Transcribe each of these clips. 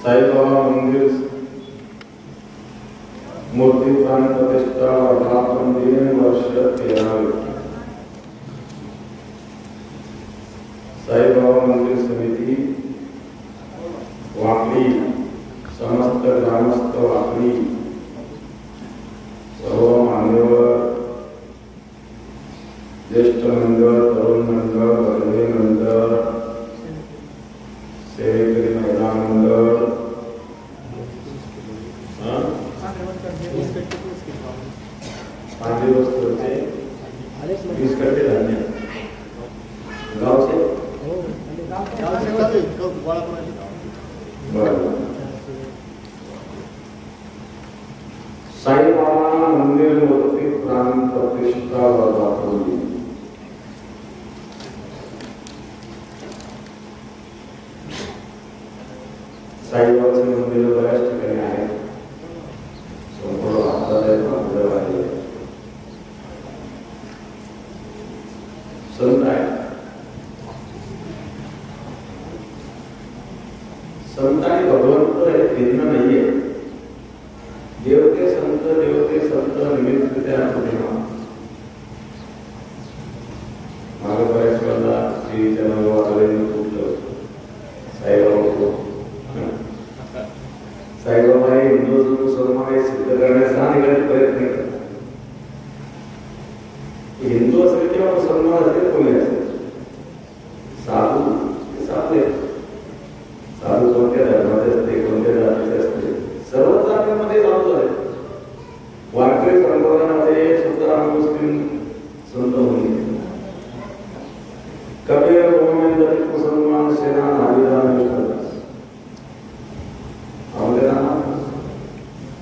साईबाबा मंदिर मूर्ति प्राण प्रतिष्ठा वर्धापन दिन वर्ष 13। साईबाबा मंदिर समिति वाकडी समस्त ग्रामस्थ वाकडी सर्व मान्यवर ज्येष्ठ मंडळ तरुण मंडळ वर्गणी मंडळ सेवेकरी महिला मंडळ साईबाबा मंदिर मूर्ति प्राण प्रतिष्ठा वर्धापन दिन साईबाबाचे मंदिर बऱ्याच ठिकाणी आहे संपूर्ण भारतात मंदिर आहे संत आहे संत आणि भगवंत हे भिन्न नाहीये देवते संत निमित्त त्या पूर्णिमा मागे बऱ्याच वेळेला श्रीच्या नववारलेलं कुठलं साईबाबा साईबाबा हे हिंदू मुसलमान हे सिद्ध करण्याचा अनेक प्रयत्न करतात हिंदू असेल किंवा मुसलमान असेल कोणी असेल साधू साधू साधू कोणत्या धर्माचे असते कोणत्या जातीचे असते सर्व जातीमध्ये साधू आहेत वारकरी संप्रदायामध्ये सुद्धा मुस्लिम संत होते कबीर मोहम्मद मुसलमान सेना नाविदान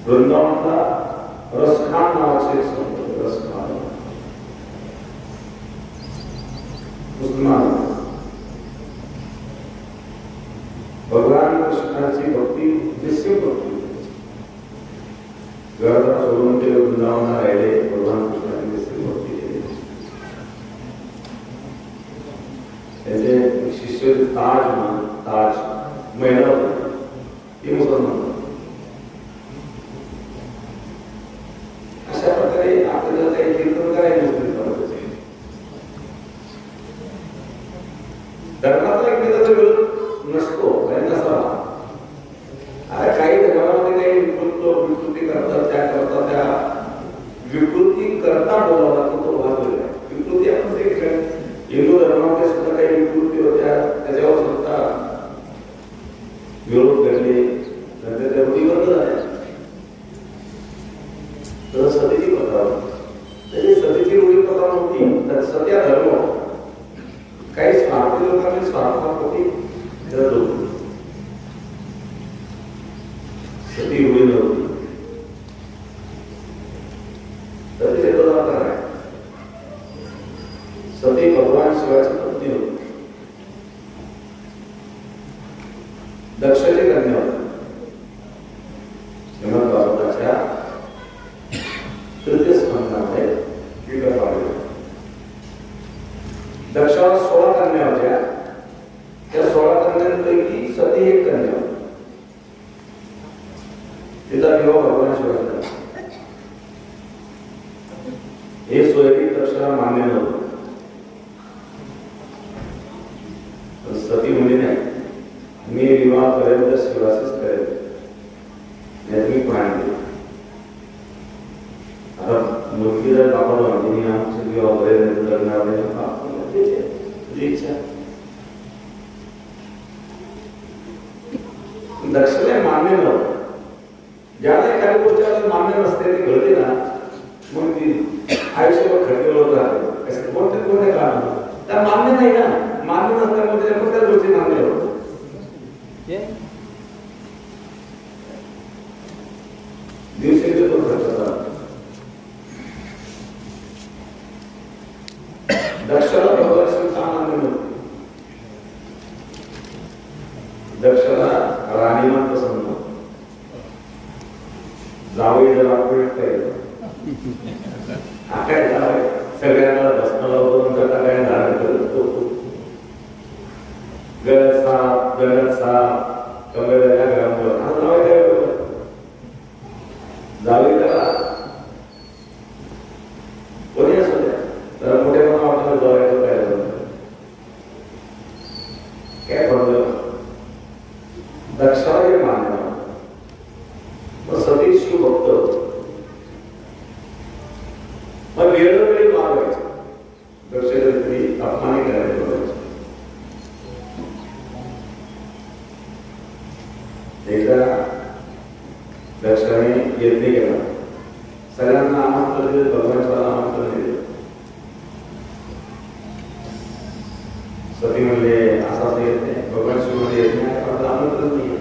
वृंदावनला रसखान नावाचे संत रसखान मुसलमान भगवान कृष्णाची भक्ती निश्चित भक्ती घरात सोडून ते वृंदावनला राहिले भगवान कृष्णाची निश्चित भक्ती केली त्याचे शिष्य ताज महिला हे मुसलमान अशा प्रकारे आपल्याला काही कीर्तन करायचं धर्माचा एकमेकांचा विरोध नसतो काही नसावा काही धर्मामध्ये काही विकृती करतात त्या विकृती करता बोलावा तो भाग वेगळा विकृती आपण ते हिंदू धर्मामध्ये सुद्धा काही विकृती होत्या त्याच्यावर सुद्धा विरोध करणे नंतर त्या रूढी बंद झाल्या तर सतीची प्रथा त्याची सतीची रूढी प्रथा नव्हती तर सत्या धर्म काही स्वार्थी लोकांनी स्वार्थापोटी सती रूढी नव्हती सती आहे सती भगवान शिवाची पत्नी होती दक्षाची कन्या होती श्रीमद भागवताच्या तृतीय स्कंदामध्ये दक्षाला 16 कन्या होत्या त्या 16 कन्यांपैकी सती एक कन्या होती तिचा विवाह भगवान शिवाय हे सोयरी दक्षाला मान्य नव्हतं सती म्हणजे नाही मी विवाह करेल तर शिवाशीच करेल मी पाहणे आता मुलगी जर बाबा म्हणजे आमचे विवाह करेल करणार इच्छा दक्षिणे मान्य नव्हतं ज्याला एखादी गोष्ट ज्याला मान्य नसते ते घडते ना, मग ती आयुष्यभर खटकेलं होत राहते. असं कोणत्या कारण त्या मान्य नाही ना, मान्य नसल्यामुळे त्याच्या त्या गोष्टी मान्य होतात. दिवसेंदिवस घडतात. दक्षाला भगवान सामान्य नव्हते. दक्षाला राणीमान पसंत नव्हतं. जावई जर आपण काय जावई सगळ्यांना भस्माला वरून करता काय झाड करतो. गळत साप कमरेला घरामध्ये हा जावई काय जावई करा कोणी असू द्या तर मोठ्या म्हणून आपल्याला जावायचं काय पडलं. दक्षाला हे मानलं. मग सती शिवभक्त मग वेळोवेळी मारवायचं. दक्षिणी अपमानी करायला बघायचं. एकदा दक्षाने यज्ञ केला. सगळ्यांना आमंत्रण दिलं. भगवानला आमंत्रण दिलं. सती म्हणले असा येत नाही. भगवान शिव म्हणजे येत नाही. आमंत्रण नाही.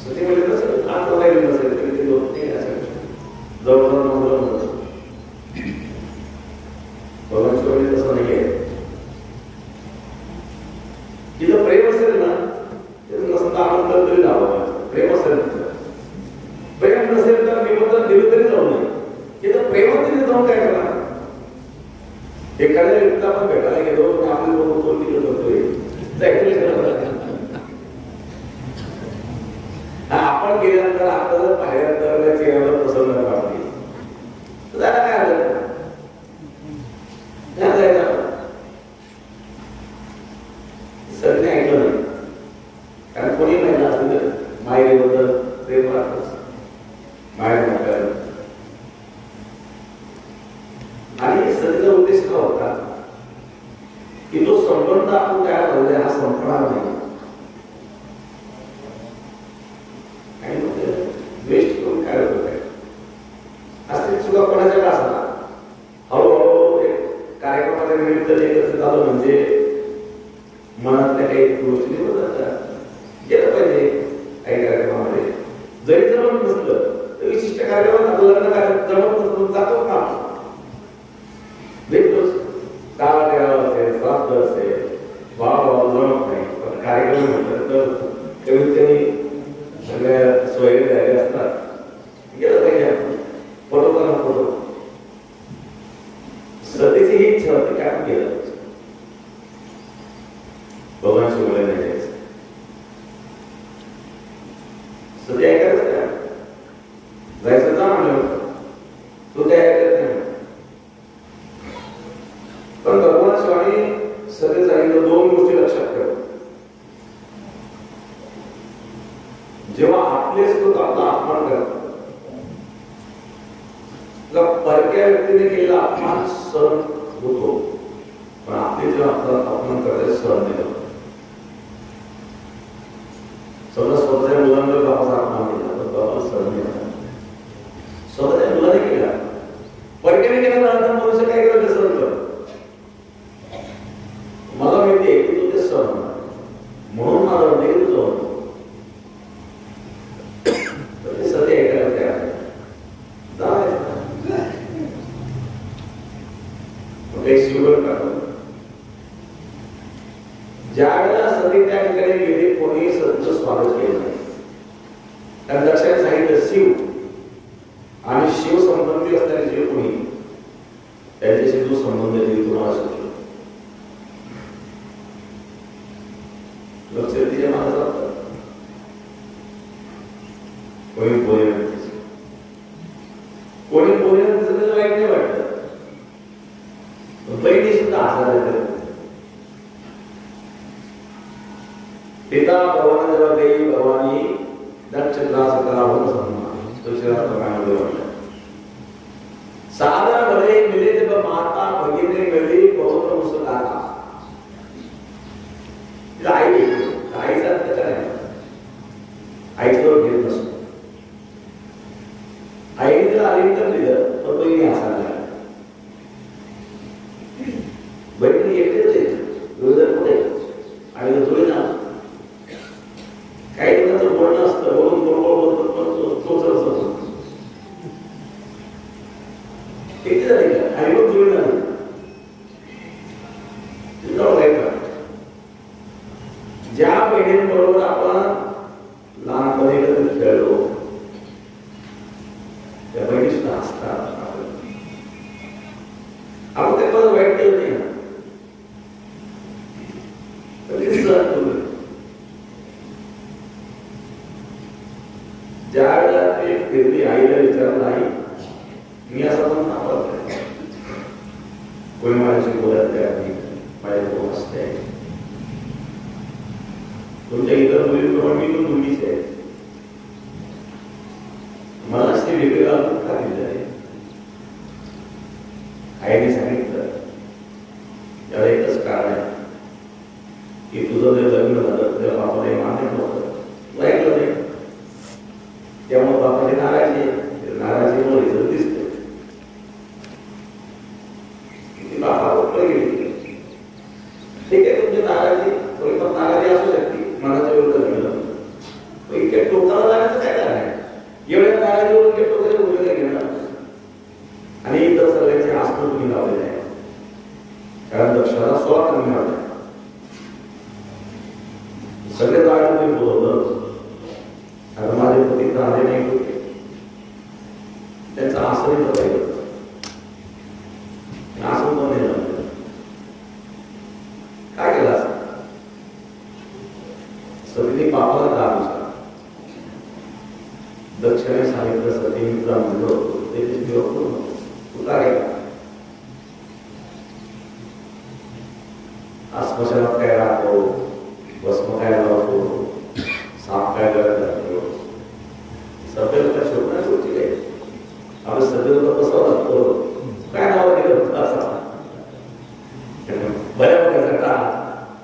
सती म्हणजे कसं आता राहिलं नसेल तरी ते लोक नाही असेल जवळजवळ नव्हतं. भगवान शिव म्हणजे तसं नाही आहे. तिथं प्रेम असेल ना नसतं आमंत्रण तरी जावं. प्रेम असेल प्रेम नसेल तर निमंत्रण दिलं तरी जाऊ नये. तिथं प्रेमात तरी जाऊन काय करा. एखाद्या व्यक्तीला आपण भेटायला गेलो आपली लोक तिकडे करतोय आपण गेल्यानंतर आपल्याला पाहिल्यानंतर चेहऱ्यावर प्रसन्न वाटते जरा काय आलं सगळं ऐकलं नाही. कारण कोणी महिला असं मायेबद्दल प्रेम वाटत माय म्हटलं. आणि सगळ्याचा उद्देश का होता की जो संबंध आपण तयार झालेला हा संपणार नाही. वेस्ट करून काय होत आहे असते सुद्धा कोणाच्या का असणार. हळूहळू एक कार्यक्रमाच्या निमित्त कसं झालं म्हणजे मनातल्या काही गोष्टी गेलं पाहिजे. काही कार्यक्रमामध्ये जरी जमत नसलं तर विशिष्ट कार्यक्रमात लग्न कार्य जमत नसलं जातो का भेटतोच. काळ करावा असेल श्राद्ध असेल भाव जमत नाही पण कार्यक्रम म्हटलं तर कमीत कमी सगळ्या सोयी झाले असतात. गेलं पाहिजे फोटो करा फोटो. सतीची ही इच्छा होती की आपण गेलं भगवान शिवला नाही जायचं. सती ऐकायचं का जायचं जा म्हणलं तू काय ऐकत नाही. पण भगवान शिवानी सती सांगितलं दोन गोष्टी लक्षात ठेव. जेव्हा आपलेच लोक आपला अपमान करतात परक्या व्यक्तीने केलेला अपमान सहन होतो पण आपले जेव्हा आपला अपमान करतात सहन नाही होत. समजा स्वतःच्या मुलांवर बाबाचा अपमान केला तर बाबा सहन नाही होता. स्वतःच्या मुलाने केला परक्याने केल्यानंतर मनुष्य काय केलं ते सहन करत. मला माहिती आहे की तू ते सहन होणार म्हणून मला वाटतं की तुझं सती ऐकायला तयार आहे. शिवगड टाकलं. ज्या वेळेला सती त्या ठिकाणी गेले कोणी सतीचं स्वागत केलं नाही. कारण लक्षात सांगितलं शिव आणि शिव संबंधी असणारे जे कोणी त्यांच्याशी जो संबंध आहे तुम्हाला शिकलो लक्ष तिच्या माणसाला कोणी बोले कोणी बोले त्याचं वाईट नाही वाटत. बहिणी सुद्धा आजार पिता भगवान जेव्हा देवी भवानी नक्षत्रास करावं सन्मान तुळशीदासमध्ये वाटलं. सादर भले मिले जब माता भगिनी मिली बहुत मुस्कुराता. तिला आई भेटली. आईचा त्याच्या नाही आईचं घेत नसतो आईने तिला आलिंगन दिलं तर बहिणी हसायला लागल्या. बहिणी एकटेच आहे, विरोधक कुठे आणि थोडी ना काही लोकांचं बोलणं असतं, बोलून बरोबर बोलतात पण तोच असतो. एकटे झाले का आई पण जुळी नाही का. ज्या बहिणींबरोबर आपण लहानपणी कधी खेळलो त्या बहिणी सुद्धा असतात. आपण ते पण वाईट केलं नाही ना, ज्या वेळेला ते फिरली आईला विचारलं आई मी असं पण नावत कोणी माझ्याशी बोलत नाही, माझ्या कोण असते तुमच्या इतर मुलींप्रमाणे मी पण मुलीच आहे, मला ते वेगवेगळा का दिलं आहे. आईने सांगितलं त्याला एकच कारण आहे की तुझं जे लग्न झालं तेव्हा बापाने मान्य नव्हतं, ऐकलं नाही, त्यामुळे बापाची नाराजीमुळे इथं दिसते. किती बापा उठलं गेली ठीक आहे, तुमची नाराजी थोडी पण नाराजी असू शकते, मनाच्या विरुद्ध घडलं इतक्या टोकाला जाण्याचं काय कारण आहे. एवढ्या नाराजीवर इतक्या टोकाच्या भूमिका घेणं आणि इतर सगळ्यांचे आस्था तुम्ही लावलेले आहे. कारण दक्षाला 16 कमी मिळाले, सगळे जागा तुम्ही बोलवलं. आता माझे पती तर आले नाही होते, त्यांचा आश्रय पाहिजे आसून पण नाही झालं. काय केलं असं सतीने बापाला दाब विचारला. दक्षिणे सांगितलं सती मित्रा म्हणलं होतं ते तू काय स्मशानात काय राहतो, भस्म काय लावतो, साप काय करत राहतो, सभ्यता शोधण्याची गोष्टी काय आपण सभ्यता बसावं लागतो. काय नाव दिलं होतं असा बऱ्या प्रकारचा का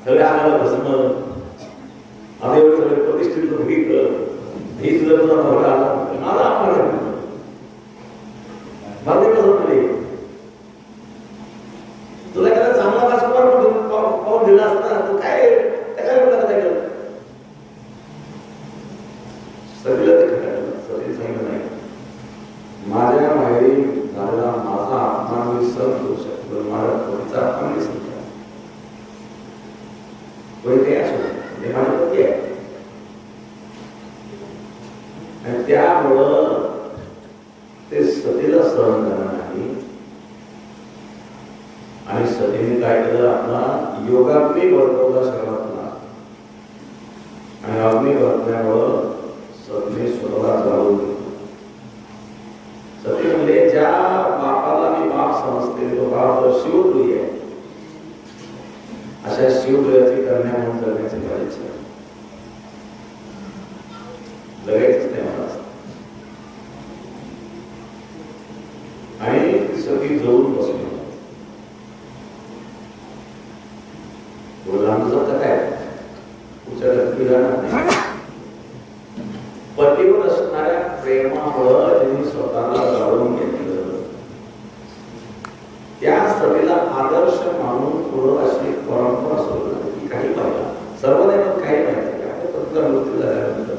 सगळे आम्हाला भस्म आता एवढे सगळे प्रतिष्ठित बघितलं ही सुद्धा तुझा नवरा आला मला आपण मला कसं म्हणजे तुला एखादा चांगला राजकुमार पाहून दिला असता तर काय काय बोलला काय केलं सगळं ते खटाळलं. सगळे सांगितलं नाही माझ्या माहेरी झालेला माझा अपमान मी सहन करू शकतो, माझ्या पोरीचा अपमान मी सहन करू कोणी काही असो ते माझे पती आहे आणि त्यामुळं ते सतीला सहन करणार नाही. आणि सतीने काय केलं आपला योगाग्नी वर्तवला शरीरातला आणि अग्नी वर्तल्यामुळं सतीने स्वतःला जाळून दिलं. सती म्हणजे ज्या बापाला मी बाप समजते तो बाप तर शिवप्रिय आहे, अशा शिवप्रियाची कन्या म्हणून जगण्याची मला इच्छा लगायचंच नाही मला. आणि ती सती जवळून बसली काय पुढच्या व्यक्ती जाणार नाही. पतीवर असणाऱ्या प्रेमामुळं त्यांनी स्वतःला जाळून घेतलं. त्या सभेला आदर्श मानून पुढं अशी परंपरा सुरू झाली. काही पाहिला सर्वांना पण काही माहिती की आपल्या पतीचा मृत्यू झाल्यानंतर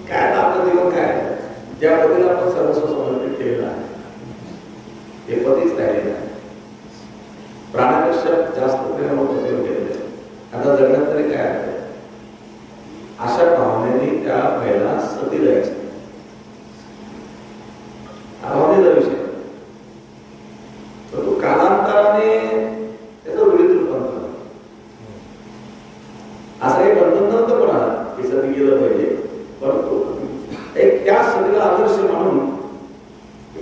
काय आपलं जीवन काय ज्या पतीला आपण सर्वस्व समर्पित केलेलं आहे ते पतीच राहिलेलं आहे. प्राणापेक्षा जास्त प्रेम पतीवर गेलेले आता जगण्यात तरी काय आहे. अशा भावनेने त्या पहिला सती जायची. भावनेचा विषय तर तो कालांतराने त्याचं वृत्त रूपांतर असं काही बंधन नव्हतं कोणाला की सती गेलं पाहिजे, परंतु एक त्या सतीला आदर्श म्हणून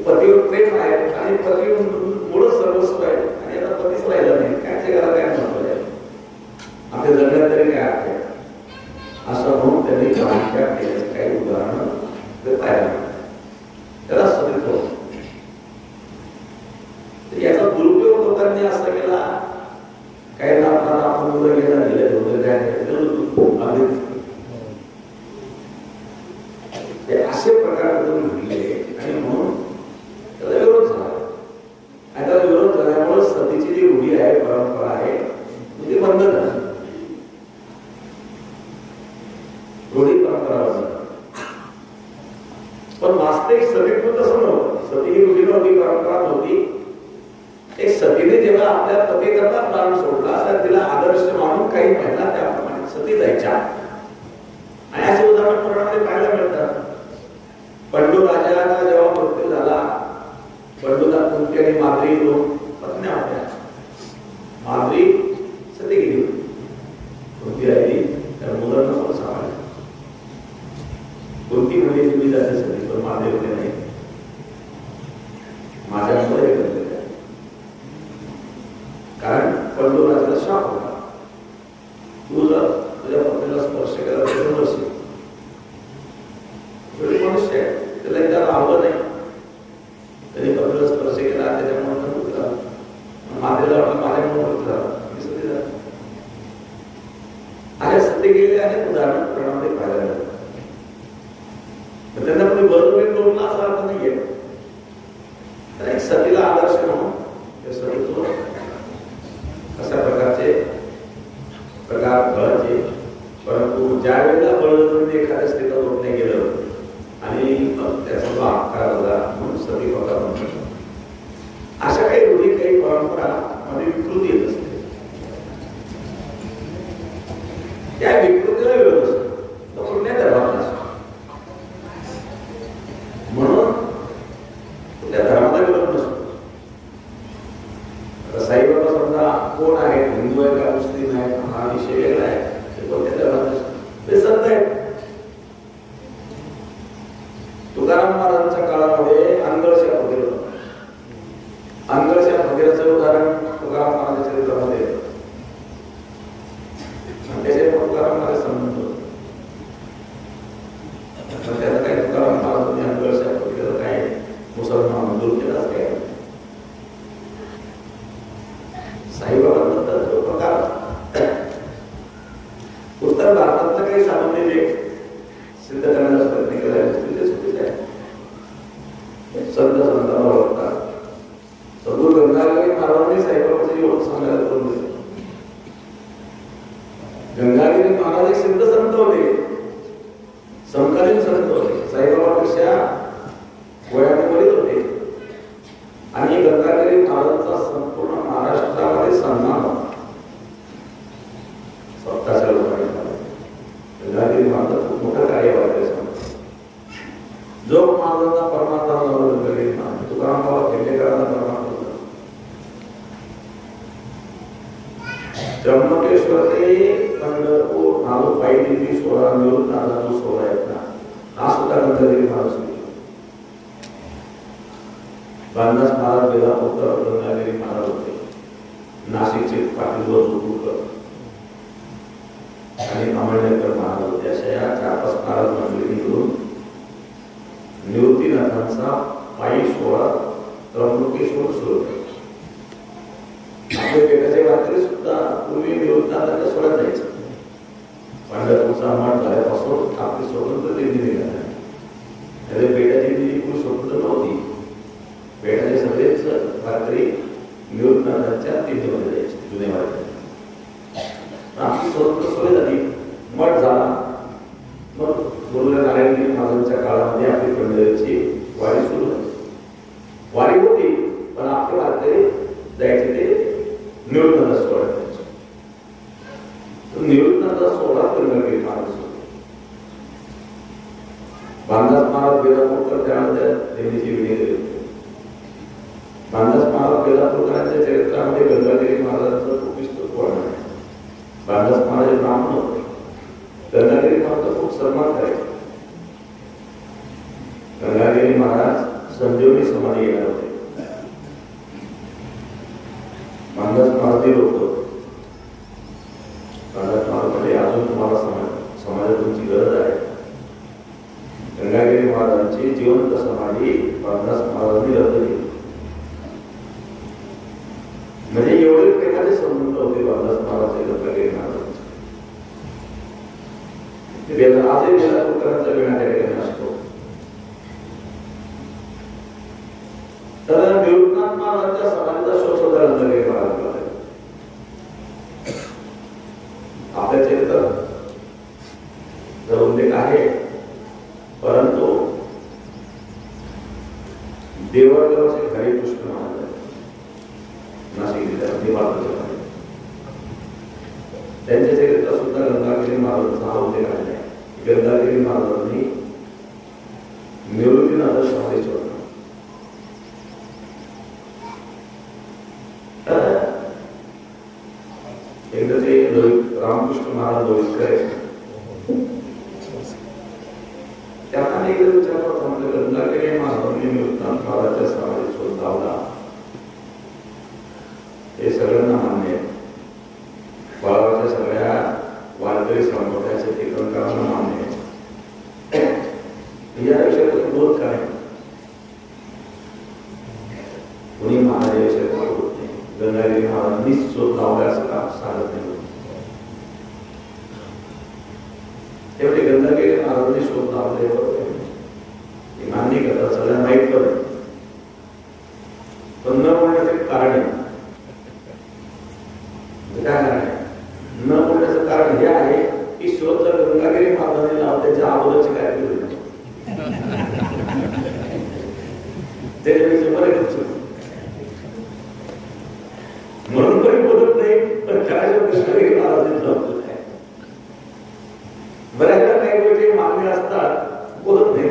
पतीवर प्रेम आहे आणि पती मुळ सर्वस्व आहे आणि आता पतीच राहिलं नाही काय जगाला काय महत्व आहे आपल्या जगण्यात तरी काय आहे असं म्हणून त्यांनी भाषा केल्याचं काही उदाहरणं तयार त्याला सतीत्व. याचा दुरुपयोग लोकांनी असा केला काही आपल्याला आपण मुलं गेला दिले असे प्रकार घडले आणि म्हणून पण वास्तविक सतीत्व तसं नव्हतं. सती ही रुढी नव्हती, परंपरा नव्हती. एक सतीने जेव्हा आपल्या पतीकरता प्राण सोडला तर तिला आदर्श मानून काही महिला त्याप्रमाणे सती जायच्या आणि असे उदाहरण पुराणामध्ये पाहायला मिळतात. पंडू राजाला जेव्हा मृत्यू झाला, पंडूला कुंती आणि माद्री दोन पत्न्या होत्या. माद्री सती गेली होती, कुंती राहिली, त्या मुलांना पण सांभाळलं. कुंती म्हणजे तुम्ही जाते सती, पण माद्री होते नाही. माझ्यामुळे हे घडलेलं आहे, कारण पंडू राजाला शाप होता, तू जर तुझ्या पत्नीला स्पर्श केला तर नसेल. मनुष्य आहे, त्याला एकदा आवडलं नाही, त्याने पत्नीला स्पर्श केला, त्याच्यामुळे मातेला माझ्यामुळे अशा सत्य गेलेले अनेक उदाहरण पुराणामध्ये पाहायला मिळतात. त्यांना कोणी बरोबर तोडला असा अर्थ नाहीये. तर एक सतीला आदर्श म्हणून हे सतीत्व अशा प्रकारचे प्रकार घडायचे. परंतु ज्या वेळेला बळजबरीने एखाद्या स्त्रीला जोडले गेलं आणि त्याचा जो आकार झाला म्हणून सती प्रकार म्हणतात. अशा काही रूढी, काही परंपरा मध्ये विकृती येत असते. त्या विकृतीला विरोध असतो, तो कुठल्या धर्मात नसतो. म्हणून कुठल्या धर्माला विरोध नसतो. साईबाबा समजा कोण आहे, हिंदू आहे का मुस्लिम आहे, हा विषय वेगळा आहे, ते कोणत्या धर्मात नसतो, ते संत आहेत. तुकाराम महाराजांच्या काळामध्ये अंगळशा वगैरे होता. अंगळशा वगैरेचं उदाहरण तुकाराम महाराजांच्या चरित्रामध्ये येतं. त्याचे तुकाराम महाराज संबंध होतो. त्याचा काही तुकाराम महाराजांनी अंगळशा वगैरे काय मुसलमान मंजूर केला काय साईबाबांबद्दल जो प्रकार उत्तर भारतातलं काही सामान्य जे सिद्ध करण्याचा प्रयत्न केला आहे ते चुकीचं आहे. संत संतांना ओळखतात. सद्गुरू गंगाधरी महाराजांनी साईबाबाची ओळख सांगायला करून दिली. गंगागिरी महाराज एक सिद्ध संत होते, समकालीन संत होते, साईबाबापेक्षा वयाने वडील होते. आणि गंगागिरी महाराजांचा संपूर्ण महाराष्ट्रामध्ये सन्मान होता. स्वतःच्या लोकांनी गंगागिरी महाराज खूप मोठं कार्य वाटले. जो महाराजांना परमात्मा गंगागिरी महाराज, तुकाराम बाबा खेडेकरांना परमात्मा, त्र्यंबकेश्वर ते पंढरपूर नालो पायी दिंडी सोहळा मिळून जो सोहळा आहेत ना, हा सुद्धा गंगागिरी महाराज बांधास महाराज बेलापूरकर गंगागिरी महाराज होते. नाशिकचे पाटील वरपूरकर आणि अमळनेकर महाराज होते. अशा या 4-5 महाराज मंडळी मिळून निवृत्तीनाथांचा पायी सोहळा त्र्यंबकेश्वर सुरू केला. आपल्या पेटाच्या रात्री सुद्धा पूर्वी निवृत्तीनाथांच्या सोहळ्यात जायचं. पंढरपूरचा मठ झाल्यापासून आपली स्वतंत्र दिंडी निघाली. पेटाची दिंडी पूर्वी स्वतंत्र नव्हती. पेटाचे सगळेच रात्री निवृत्तीनाथांच्या दिंडीमध्ये जायचे जुन्या वाड्यात. आपली स्वतंत्र सोय झाली, मठ झाला. मग गुरुदेव नारायणगिरी महाराजांच्या काळामध्ये आपली पंढरीची वारी सुरू झाली. वारी होती, पण आपले वारकरी जायचे ते निवृत्तीनाथ सोहळ्यात. निवृत्तीनाथ सोहळा गंगागिरी महाराज होते. बांधास महाराज बेलापूरकर त्यामध्ये दिंडीची विधी केली होती. बांधास महाराज बेलापूरकरांच्या चरित्रामध्ये गंगागिरी महाराजांचं खूप विस्तृत वर्णन आहे. बांधास महाराज ब्राह्मण होते. गंगागिरी महाराज खूप सन्मान करायचे. गंगागिरी महाराज संजीवनी समाधी येणार होते. बांधास महाराज लोक बांधास महाराज म्हणजे अजून तुम्हाला समाजात तुमची गरज आहे. गंगागिरी महाराजांची जिवंत समाधी बांधास महाराजांनी रद्द केली. म्हणजे एवढे प्रेमाचे संबंध होते बांधास महाराज गंगागिरी महाराजांचे. आजही बेलापूरकरांचा विना त्या ठिकाणी असतो. तर निवृत्तीनाथ महाराजांच्या समाधीचा शोध सुद्धा गंगागिरी महाराज आपल्या चरित्रात उल्लेख आहे. परंतु देवळगावचे हरिकृष्ण महाराज नाशिक जिल्ह्यात देवाळगावचे त्यांच्या चरित्र सुद्धा गंगागिरी महाराजांचा हा उल्लेख आलेला आहे. गंगागिरी महाराजांनी निवृत्तीनाथ समाधी सोडला. एकदा ते रामकृष्ण महाराज लोहितकर त्यांना एकदा विचारलं होतं, म्हणजे गंगागिरी महाराजांनी निवृत्तीनाथ महाराजांच्या समाधी शोध लावला, हे सगळ्यांना मान्य आहे. बाळाच्या सगळ्या वारकरी संप्रदायाचे टीकाकारांना मान्य आहे. या विषयात विरोध काय? कुणी महाराज या विषयात बोलत नाही. गंगागिरी महाराजांनीच शोध लावला असं का सांगत नाही. तेवढे गंगागिरी महाराजांनी शोध लावले हे मान्य करतात, सगळ्यांना माहीत पडत. पण न बोलण्याचे कारण आहे. काय कारण आहे? न बोलण्याचं कारण हे आहे की शोध जर गंगागिरी महाराजांनी लावला त्याच्या अगोदरची काय केली त्याच्यापेक्षा बरे म्हणून काही बोलत नाही. पण काय गंगागिरी महाराजांनी लावलं काय? बऱ्याचदा काही गोष्टी मागणी असतात, बोलत नाही.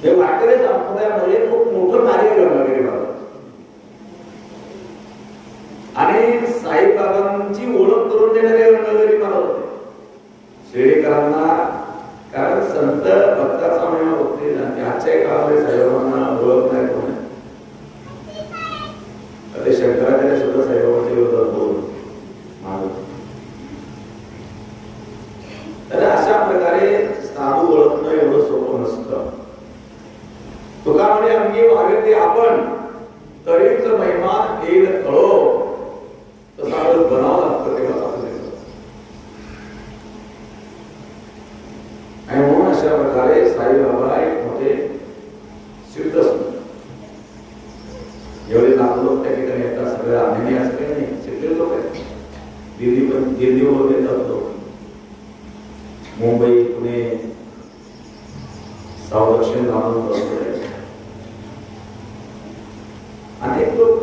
हे वारकरी संप्रदायामध्ये खूप मोठं कार्य गंगागिरी महाराज आणि साईबाबांची ओळख करून देणारे गंगागिरी महाराज होते शिर्डीकरांना. कारण संत भक्ताचा महिमा होते आणि आजच्या काळामध्ये साईबाबांना ओळख नाही कोण. ते शंकराचार्य सुद्धा साईबाबांच्या विरोधात बोलून मानत. तर अशा प्रकारे साधू ओळखणं एवढं सोपं नसतं. तुका म्हणे अंगी व्हावे ते आपण तरीच महिमा येईल कळो, तसा बनावं लागतं तेव्हा आणि म्हणून अशा प्रकारे साईबाबा एक मोठे सिद्ध असतात. एवढे लाख लोक त्या ठिकाणी येतात, सगळे आम्ही असं काही नाही, सिद्ध लोक आहेत. दिल्ली वगैरे येतात लोक, मुंबई पुणे साऊथ दक्षिण भागात अनेक लोक.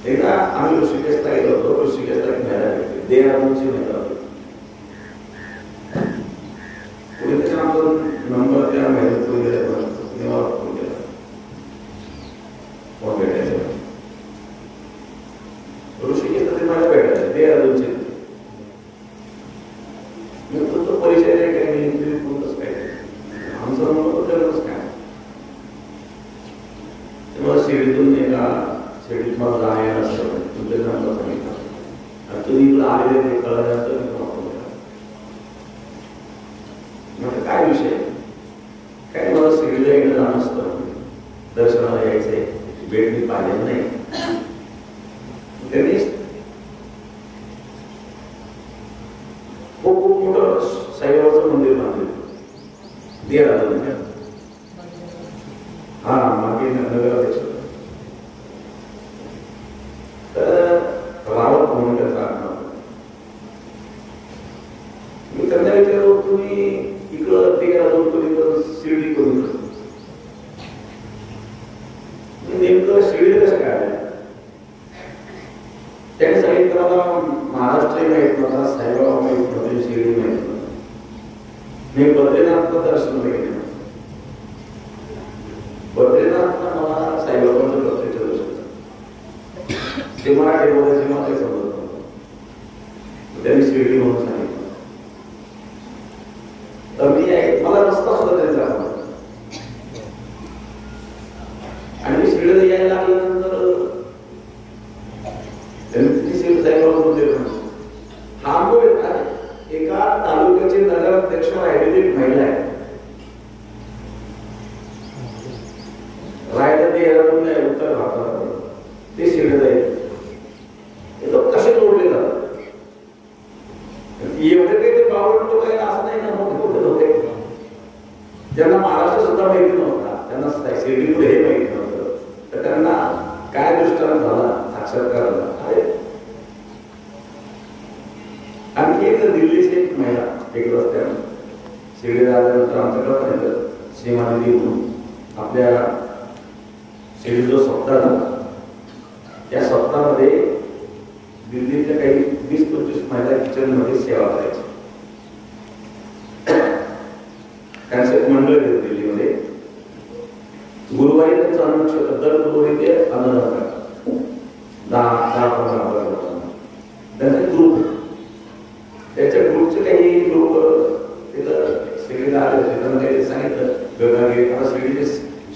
एकदा आम्ही ऋषिकेशला गेलो होतो. ऋषिकेशला एक महिला भेटली, देहरादूनची महिला होती. पुढे त्याच्या नंबर त्या महिन्यात फोन केला, फोन केला, फोन भेटायचं. ऋषिकेशला ते मला भेटायचं, देहरादूनची. मी तो परिचय नाही काही, मी कोणतंच काय आमचा नंबर त्यालाच काय. तेव्हा शिर्डीतून एका शिर्डीत मला जायला असं तुमच्या नंबर सांगितलं, तुम्ही इकडं आलेले ते कळल्यानंतर मी म्हटलं काय विषय काय, मला शिर्डीला एकदा जाणं असतं, दर्शनाला यायचंय, भेट मी पाहिलेलं नाही. त्यांनी खूप खूप मोठं साईबाबाचं मंदिर बांधलं देहरादून. हा मागे नगराध्यक्ष रावत म्हणून त्याचा मी त्यांना विचारलो, तुम्ही इकडं देहरादून करून शिर्डी करून नेमकं शिर्डी कसं काय? त्यांनी सांगितलं मला महाराष्ट्रही माहित नव्हता, साईबाबा माहित नव्हते, शिर्डी माहित नव्हतं. मी बद्रीनाथचं दर्शन घेतलं. बद्रीनाथला मला साईबाबांचं प्रत्यक्ष दर्शन ते मराठी बोलायचे मला काही समजत नव्हतं. त्यांनी शिर्डी म्हणून सांगितलं. तर मी मला रस्ता सुद्धा त्यांचा आवडला आणि मी शिर्डीला यायला लागल्यानंतर त्यांनी शिर्डी साईबाबा बोलले हा अनुभव येतात. एका तालुक्याची नगराध्यक्ष राहिलेली महिला आहे, राहायला देहरादून उत्तर भारतात, ते शिर्डीला येते. हे लोक कसे जोडले जातात? एवढे काही ते बावळ लोक आहे असं नाही ना, मोठे मोठे लोक आहेत ज्यांना महाराष्ट्र सुद्धा माहिती नव्हता, त्यांना शिर्डी पुढे हे माहिती नव्हतं, तर त्यांना काय दृष्टांत झाला साक्षात्कार झाला. अरे आणखी एक दिल्लीची एक महिला एक रस्त्यानं शिर्डीला आल्यानंतर आमच्याकडे सीमादेवी म्हणून आपल्या शिर्डी जो सप्ताह झाला त्या सप्ताहामध्ये दिल्लीतल्या काही 20-25 महिला किचन मध्ये सेवा करायची. त्यांचं एक मंडळ आहे दिल्लीमध्ये. गुरुवारी त्यांचं अन्न दर गुरुवारी ते अन्नदान करतात 10-15 लोकांना. त्यांचा ग्रुप त्याच्या ग्रुपचे काही लोक तिथं शिर्डीला आले होते. त्यांना काही सांगितलं गंगागिरी आता शिर्डीचे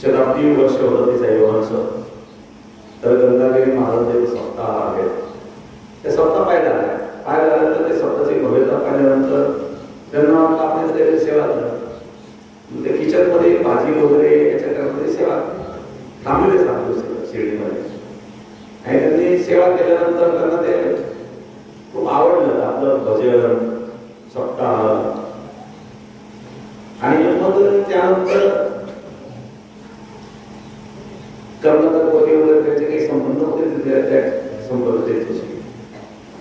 शताब्दी वर्ष होतं ते साईबाबांचं. तर गंगागिरी महाराजांचे सप्ताह आहे ते सप्ताह पाहिल्यानंतर ते सप्ताहाची भव्यता पाहिल्यानंतर त्यांना आपण त्याची सेवा करतो. ते किचन मध्ये भाजी वगैरे याच्यामध्ये सेवा थांबलेले सांगतो शिर्डीमध्ये. आणि त्यांनी सेवा केल्यानंतर त्यांना ते खूप आवडलं आपलं भजन सप्ताह. आणि मग त्यानंतर कर्नाटक वगैरे त्याचे काही संबंध होते त्या संपर्क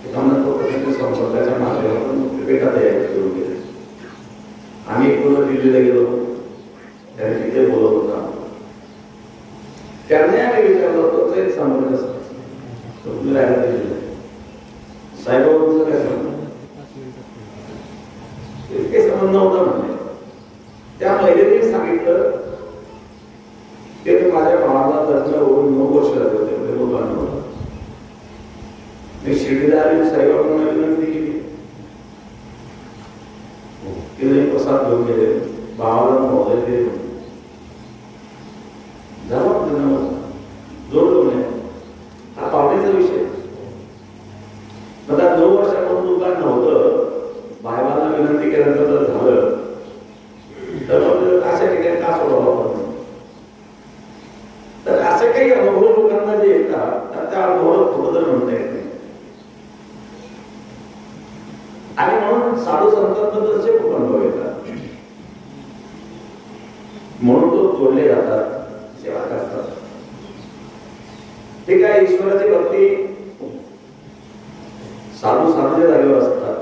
कर्नाटक संपर्काच्या माध्यमातून पेटा तयारी करून गेले. आम्ही पूर्ण दिल्लीला गेलो. त्यांनी तिथे बोलत होता. त्यांनी आम्ही विचारलं होतं एक संबंध तुम्ही राहायला दिल्लीला साईबाबांचं काय संबंध काही संबंध नव्हता म्हणजे. त्या महिलेने सांगितलं की माझ्या भावाला लग्नावरून 9 वर्ष झाले होते. मी शिर्डीला आली साईबाबांना विनंती केली. तिने प्रसाद घेऊन गेले भावाला मोबाईल दिले जोडलो नाही. हा पावण्याचा विषय. आता 9 वर्षापासून दुकान नव्हतं. भावाला विनंती केल्यानंतर झालं तर मग अशा ठिकाणी का सोडावा. तर असे काही अनुभव लोकांना जे येतात त्या अनुभवाला थोडं जर म्हणता येत नाही. आणि म्हणून साधू संतांबद्दलचे खूप अनुभव येतात. म्हणून तो जोडले जातात सेवा करतात. ते काय ईश्वराची भक्ती साधू साधूच्या जागेवर असतात.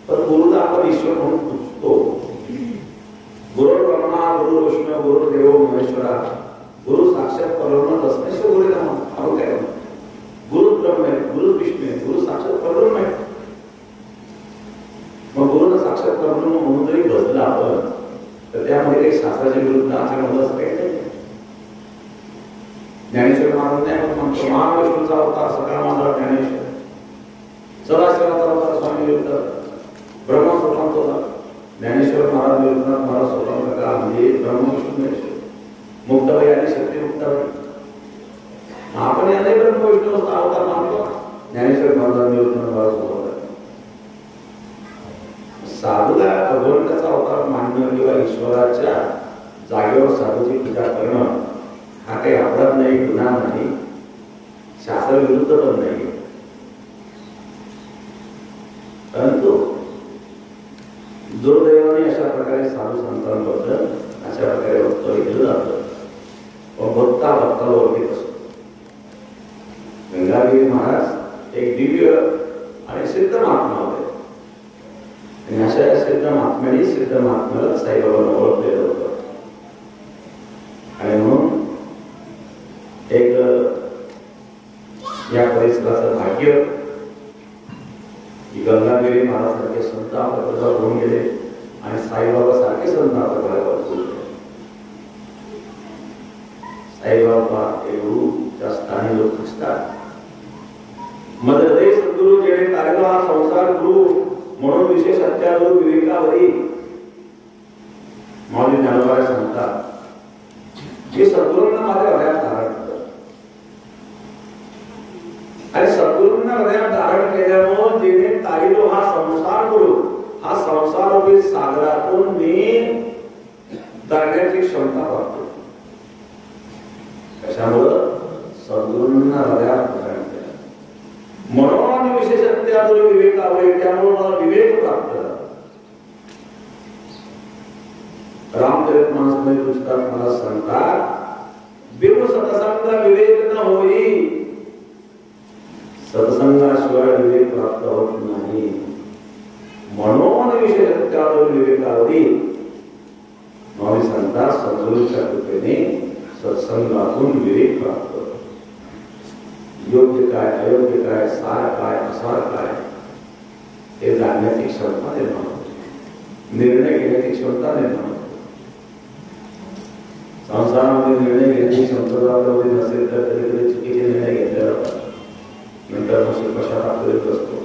पण गुरुला आपण ईश्वर म्हणून पूजतो. गुरु ब्रह्मा गुरु विष्णू गुरु देव महेश्वरा गुरु साक्षात परब्रह्म तस्मै श्री गुरु नमः. आपण काय गुरु ब्रह्म आहे गुरु विष्णू आहे गुरु साक्षात परब्रह्म आहे. मग गुरुला साक्षात परब्रह्म म्हणून जरी बसला आपण तर त्यामध्ये काही शास्त्राच्या विरुद्ध आचरण होत असं काही नाही. ज्ञानेश्वर महाराज नाही म्हणतो महाविष्णूचा अवतार सकाळ माझा ज्ञानेश्वर सदाशिवाचा अवतार स्वामी विरुद्ध ब्रह्म स्वतंत्र होता. ज्ञानेश्वर महाराज विरुद्ध महाराज स्वतंत्र का म्हणजे ब्रह्म विष्णू महेश्वर मुक्ताबाई आणि शक्ती मुक्ताबाई. आपण या नाही ब्रह्म विष्णू अवतार मानतो. ज्ञानेश्वर महाराज विरुद्ध महाराज स्वतंत्र. साधूला भगवंताचा अवतार मानणं किंवा ईश्वराच्या जागेवर साधूची पूजा करणं हा काही अपराध नाही गुन्हा नाही शास्त्र विरुद्ध पण नाही. परंतु दुर्दैवाने अशा प्रकारे साधू संतांबद्दल अशा प्रकारे वक्तव्य केलं जातं. भक्ता भक्ताला ओळखीत असतो. गंगागिरी महाराज एक दिव्य आणि सिद्ध महात्मा होते. आणि अशा सिद्ध महात्म्याने सिद्ध महात्म्याला साईबाबांना ओळखलेलं होतं. आणि म्हणून एक या परिसराचं भाग्य की गंगागिरी महाराजांसारखे संत आपल्या होऊन गेले आणि साईबाबा सारखे संत आपल्या घरावर गेले. साईबाबा हे गुरु त्या स्थानी लोक असतात. मदरदे सद्गुरु जेणे तारला हा संसार गुरु म्हणून विशेष अत्याचार विवेकावरी माऊली ज्ञानोबा सांगतात की सद्गुरूंना माझ्या हृदयात धारण केलं. आणि सद्गुरूंना हृदयात धारण केल्यामुळे जेणे तारिलो हा संसार गुरु हा संसार सागरातून मी तरण्याची क्षमता वापरतो. कशामुळं सद्गुरूंना हृदयात धारण केलं म्हणून विशेष अत्याचार विवेकावरी त्यामुळे मला विवेक प्राप्त झाला. रामचरित मानसमध्ये पुस्तकात मला सांगतात बिनु सत्संग विवेक न होई. सत्संगाशिवाय विवेक प्राप्त होत नाही. म्हणून विशेष अत्याचार विवेकावरी माऊली सांगतात समजदार सद्गुरूंच्या कृपेने सत्संगातून विवेक प्राप्त, योग्य काय अयोग्य काय सार काय असार काय हे जाणण्याची क्षमता निर्माण होते, निर्णय घेण्याची क्षमता निर्माण होते. संसारामध्ये निर्णय घेण्याची क्षमता आपल्यामध्ये नसेल तर कधी कधी चुकीचे निर्णय घेतले जातात. नंतर मग पश्चाताप करीत असतो,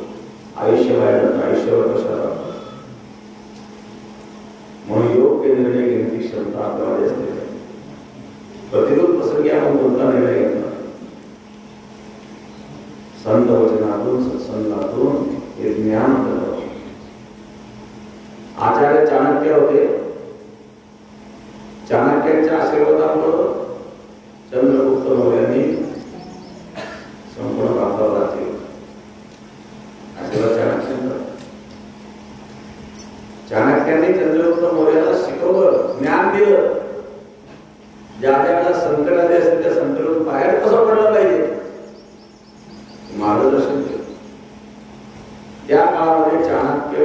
आयुष्य बाहेर जातं, आयुष्यावर पश्चाताप. म्हणून योग्य निर्णय घेण्याची क्षमता आपल्यामध्ये असते. प्रतिकूल प्रसंगी आपण कोणता निर्णय घेतला, संत वचनातून सत्संगातून हे ज्ञान करतो. आचार्य चाणक्य होते. चाणक्यांच्या आशीर्वादामुळे चंद्रगुप्त मौर्यांनी संपूर्ण भारतावर राज्य केलं. आशीर्वाद चाणक्यांचा. चाणक्यांनी चंद्रगुप्त मौर्याला शिकवलं, ज्ञान दिलं. ज्या ज्याला संकट आले असेल त्या संकटातून बाहेर कसं पडलं पाहिजे मार्गदर्शन केलं. त्या काळामध्ये चाणक्य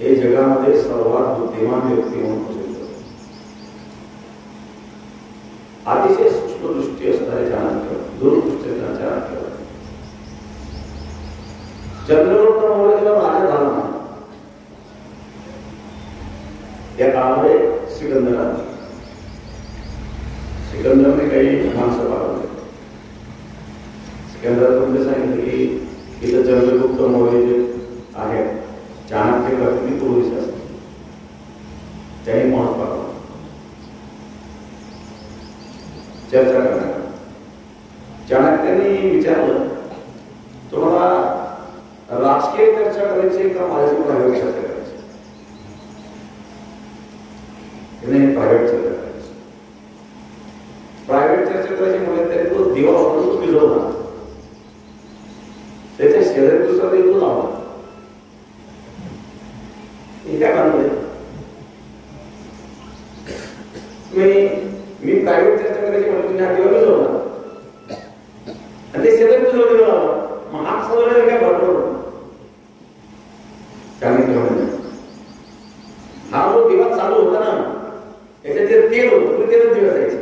हे जगामध्ये सर्वात बुद्धिमान व्यक्ती म्हणून प्रसिद्ध. अतिशय सूक्ष्म दृष्टी असणारे चाणक्य, दूरदृष्टी चाणक्य. चंद्रगुप्त मौर्याला राजा झाला नाही. या काळामध्ये सिकंदर आला. सिकंदरने काही माणसं पाठवली. सिकंदराने सांगितलं की इथं चंद्रगुप्त मौर्य जे आहेत चाणक्य किती पोलीस असतात, त्यांनी माणूस पाठवला चर्चा करणार. चाणक्यांनी विचारलं, तुम्हाला राजकीय चर्चा करायची का माझ्याशी प्रायव्हेट चर्चा करायची? प्रायव्हेट चर्चा करायची. प्रायव्हेट चर्चा करायची म्हणजे तरी तो दिवा होता तो विजवला, त्याच्या शेजारी दुसरा देव लावला. काय म्हणतोय मी प्रायव्हेट चर्चा करायची म्हणतो, हा दिवा विजवला आणि ते शेजारी दुसरा देव लावला. मग हा सगळं काय भरपूर हा जो दिवा चालू होता ना त्याच्यात जे तेल होतं ते तेलच दिवस जायचे.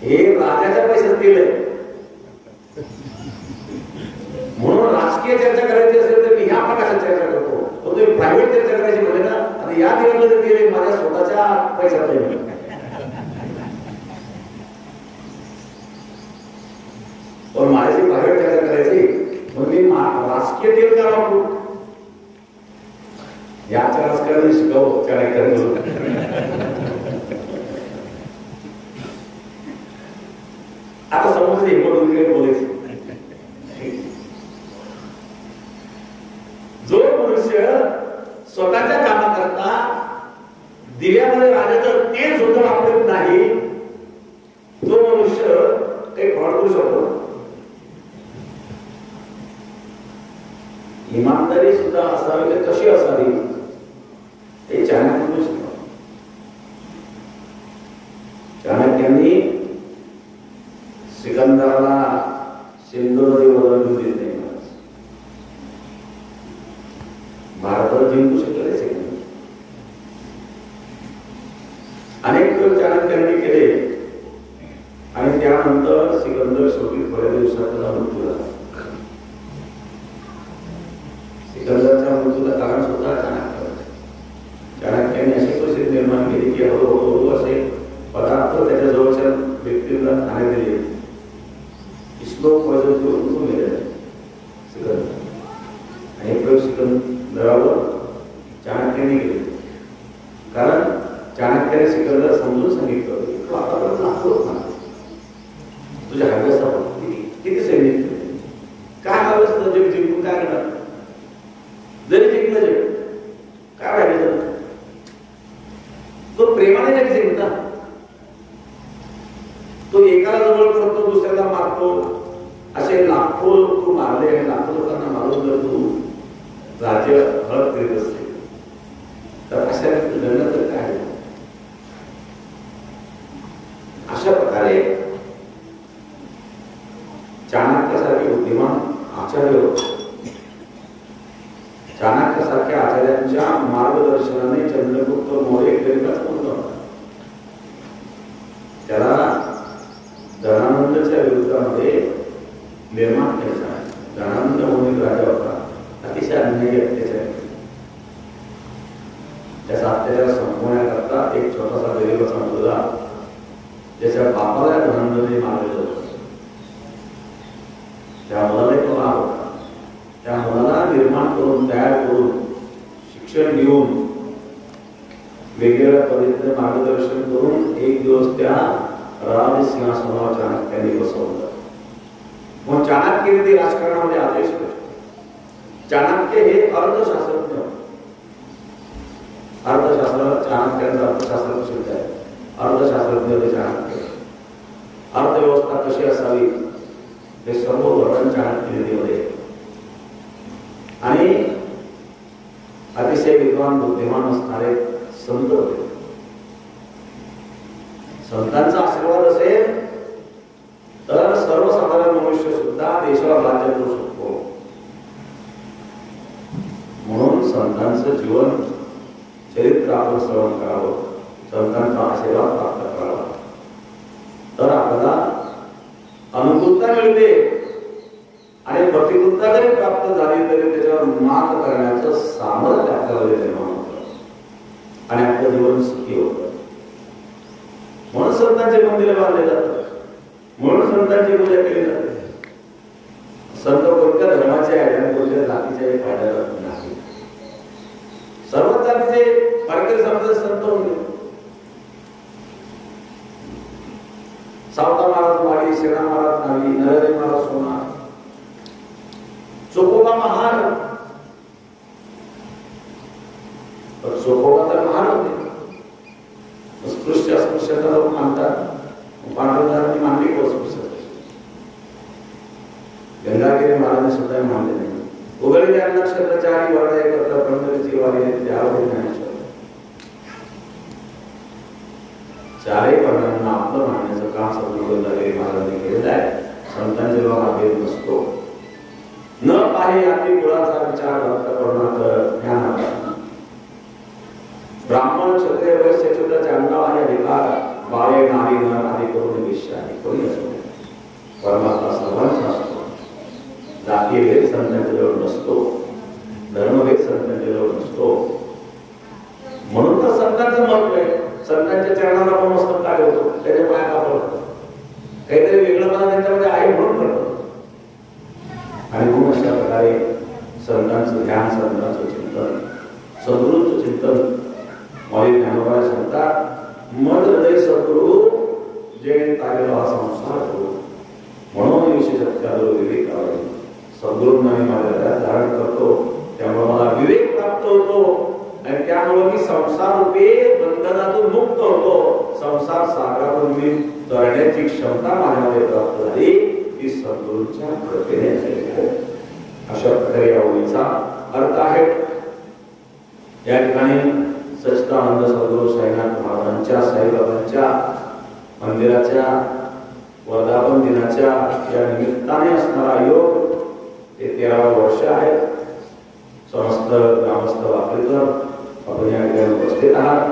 हे राजाच्या पैशात तेल आहे. म्हणून राजकीय चर्चा करायची असेल तर मी ह्या प्रकाशात चर्चा करतो. तो तुम्ही प्रायव्हेट चर्चा करायची म्हणजे ना, आता या दिवाला जे तेल माझ्या स्वतःच्या पैशात नाही. पण माझी प्रायव्हेट चर्चा करायची म्हणून मी राजकीय तेल का वापरू? याच्या राजकारणी शिकावं चाणक्यांनी. आता समज हिंमत बोलायची. जो मनुष्य स्वतःच्या कामाकरता दिव्यामध्ये राजाचं तेल सुद्धा वापरत नाही तो मनुष्य काही फ्रॉड करू शकतो. इमानदारी सुद्धा असावी तर कशी असावी हे चाणक्यांनी शिकवलं. चाणक्यांनी सिकंदराला सिंधू नदी वगैरे दिली नाही. भारताला जिंकू शकले सिकंदर. अनेक चाणक्यांनी केले आणि त्यानंतर सिकंदर शेवटी थोड्या दिवसात मृत्यू झाला. सिकंदरच्या मृत्यूचं कारण सुद्धा चाणक्यांनी अशी परिस्थिती निर्माण केली की हळूहळू असे पदार्थ त्याच्या जवळच्या व्यक्तींना खाणे दिले. श्लोक वजन करून गेले सिकंदर आणि प्रयोग सिकंदरावर चाणक्यांनी केले. कारण चाणक्याने सिकंदर समजून सांगितलं तुझ्या हव्यासा किती सैनिक काय हव्यास जग जिंकून काय करणार? जरी जिंकलं जग काय राहिलं? तो प्रेमाने जग जिंकता. तो एकाला जवळ करतो दुसऱ्याला मारतो. असे लाखो तू मारले आणि लाखो लोकांना मारून जर तू राज्य हळद करीत असते तर अशा लढणं तर काय? अशा प्रकारे चाणक्यासारखे बुद्धिमान आचार्य होते. चाणक्यासारख्या आचार्यांच्या मार्गदर्शनाने चंद्रगुप्त मौर्य कलियुगामध्ये निर्माण करायचा आहे. धनानंद म्हणून राजा होता, अतिशय अन्यायी अत्याचार. त्याचा अत्याचार संपवण्याकरता एक छोटासा गरीब असा मुलगा, ज्याच्या बापाला धनानंदने मारलेलं होतं, त्या मुलाला तो भाग होता. त्या मुलाला निर्माण करून, तयार करून, शिक्षण देऊन, वेगवेगळ्या पद्धतीने मार्गदर्शन करून एक दिवस त्या राजसिंहासनावर चाणक्याने बसवलं. मग चाणक्य ते राजकारणामध्ये आदेश करतो. चाणक्य हे अर्थशास्त्रज्ञ. अर्थशास्त्र चाणक्यांचा अर्थशास्त्र प्रसिद्ध आहे. अर्थशास्त्रज्ञ ते चाणक्य. अर्थव्यवस्था कशी असावी हे सर्व वर्णन चाणक्यनीतीमध्ये. आणि अतिशय विद्वान बुद्धिमान असणारे संत होते. संतांचा आशीर्वाद असेल तर सर्वसाधारण मनुष्य सुद्धा देशावर राज्य करू शकतो. म्हणून संतांचं जीवन चरित्र आपण श्रवण करावं, संतांचा आशीर्वाद प्राप्त करावा, तर आपल्याला अनुकूलता मिळते. आणि प्रतिकूलता जरी प्राप्त झाली तरी त्याच्यावर मात करण्याचं सामर्थ्य आपल्याला निर्माण होतं आणि आपलं जीवन सुखी होतं. म्हणून संतांचे मंदिर बांधले जातात, म्हणून संतांची पूजा केली जाते. संत कोणत्या धर्माचे आहेत आणि कोणत्या जातीचे फायदा नाही. सर्व जातीचे वारकरी समाजाचे संत होते. सावता महाराज वाडी, सेना महाराज नावी, नरहरी महाराज सोनार, चोखोबा महार. पण चोखोबा तर महार होते. स्पृश्य अस्पृश्यता लोक मानतात. पांडुरंगांनी मानली को स्पृश्य. गंगागिरी महाराजांनी सुद्धा मानले नाही. उघडी त्या नक्षत्राचारी वर्ण एकत्र पंढरीची वारी त्यावर ज्ञानेश्वर. चारही वर्णांना आपलं मानण्याचं काम सद्गुरुदेव महाराजांनी केलेलं आहे. संतांचे जेव्हा भेद नसतो. न पाहे आधी कुळाचा विचार भक्त करुणाकर ज्ञान. ब्राह्मण क्षत्रिय वैश्य शूद्र चांडाळ आणि अधिकार बाळे नारी नर आदी करून विषय कोणी असतो. परमात्मा सर्वांचा असतो. जाती भेद संतांच्या जवळ नसतो, धर्मभेद संतांच्या जवळ नसतो. म्हणून तर संतांचं महत्व आहे. संतांच्या चरणाला आपण मस्तक काय होतो, त्याच्या पाया कापडतो, काहीतरी वेगळंपणा त्यांच्यामध्ये आहे म्हणून करतो. आणि म्हणून अशा प्रकारे संतांचं ध्यान, संतांचं चिंतन, सद्गुरूंचं चिंतन माझे ज्ञानोबा सांगतात. मद हृदय सद्गुरु जे कार्य हा संसार करू. म्हणून विशेषतः विवेक सद्गुरूंना मी माझ्या धारण करतो, त्यामुळे मला विवेक प्राप्त होतो आणि त्यामुळे मी संसार रूपी बंधनातून मुक्त होतो. संसार सागरातून मी तरण्याची क्षमता माझ्यामध्ये प्राप्त झाली. ही सद्गुरूंच्या कृपेने झालेली आहे. अशा प्रकारे या ओळीचा अर्थ आहे. या ठिकाणी सच्चिदानंद सद्गुरू साईनाथ महाराजांच्या, साईबाबांच्या मंदिराच्या वर्धापन दिनाच्या या निमित्ताने असणारा योग हे 13वे वर्ष आहे. समस्त ग्रामस्थ वापरेकर आपण या ठिकाणी उपस्थित आहात.